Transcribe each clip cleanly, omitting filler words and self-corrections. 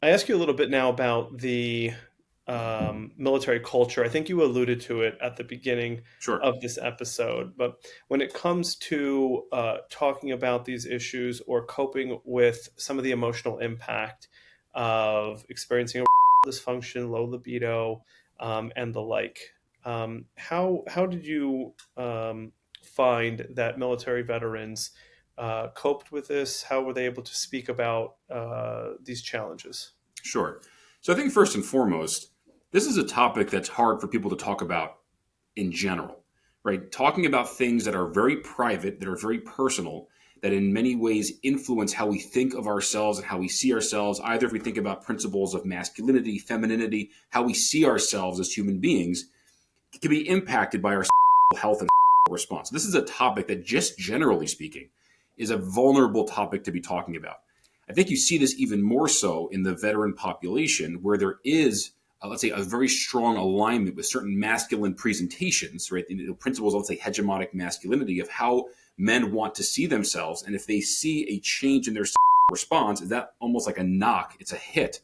I ask you a little bit now about the military culture. I think you alluded to it at the beginning Sure. of this episode, but when it comes to talking about these issues or coping with some of the emotional impact of experiencing a dysfunction, low libido, and the like, how did you find that military veterans coped with this? How were they able to speak about these challenges? Sure. So I think first and foremost, this is a topic that's hard for people to talk about in general, right? Talking about things that are very private, that are very personal, that in many ways influence how we think of ourselves and how we see ourselves, either if we think about principles of masculinity, femininity, how we see ourselves as human beings, can be impacted by our health and response. This is a topic that, just generally speaking, is a vulnerable topic to be talking about. I think you see this even more so in the veteran population, where there is, let's say, a very strong alignment with certain masculine presentations, right? The principles of, let's say, hegemonic masculinity of how men want to see themselves. And if they see a change in their response, is that almost like a knock? It's a hit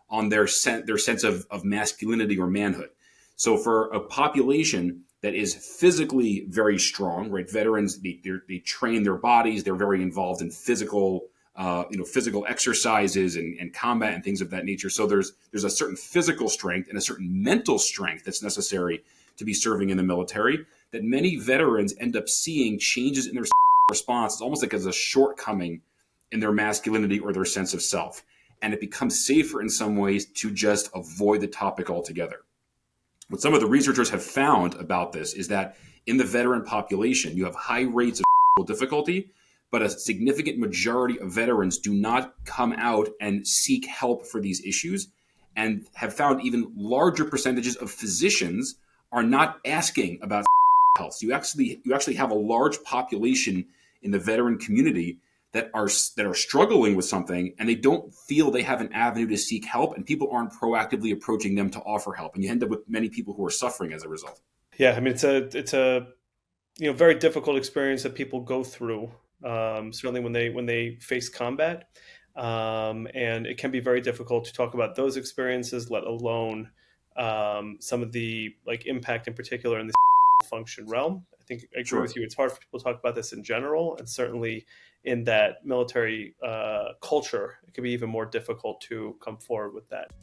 on their sense of masculinity or manhood. So for a population that is physically very strong, right? Veterans, they train their bodies. They're very involved in physical exercises and combat and things of that nature. So there's a certain physical strength and a certain mental strength that's necessary to be serving in the military, that many veterans end up seeing changes in their response. It's almost like as a shortcoming in their masculinity or their sense of self. And it becomes safer in some ways to just avoid the topic altogether. What some of the researchers have found about this is that in the veteran population, you have high rates of difficulty, but a significant majority of veterans do not come out and seek help for these issues, and have found even larger percentages of physicians are not asking about health. So you actually have a large population in the veteran community that are struggling with something, and they don't feel they have an avenue to seek help, and people aren't proactively approaching them to offer help, and you end up with many people who are suffering as a result. Yeah, I mean it's a very difficult experience that people go through. Certainly when they face combat, and it can be very difficult to talk about those experiences, let alone some of the like impact in particular in the function realm. I think I agree Sure. with you. It's hard for people to talk about this in general, and certainly in that military culture, it can be even more difficult to come forward with that.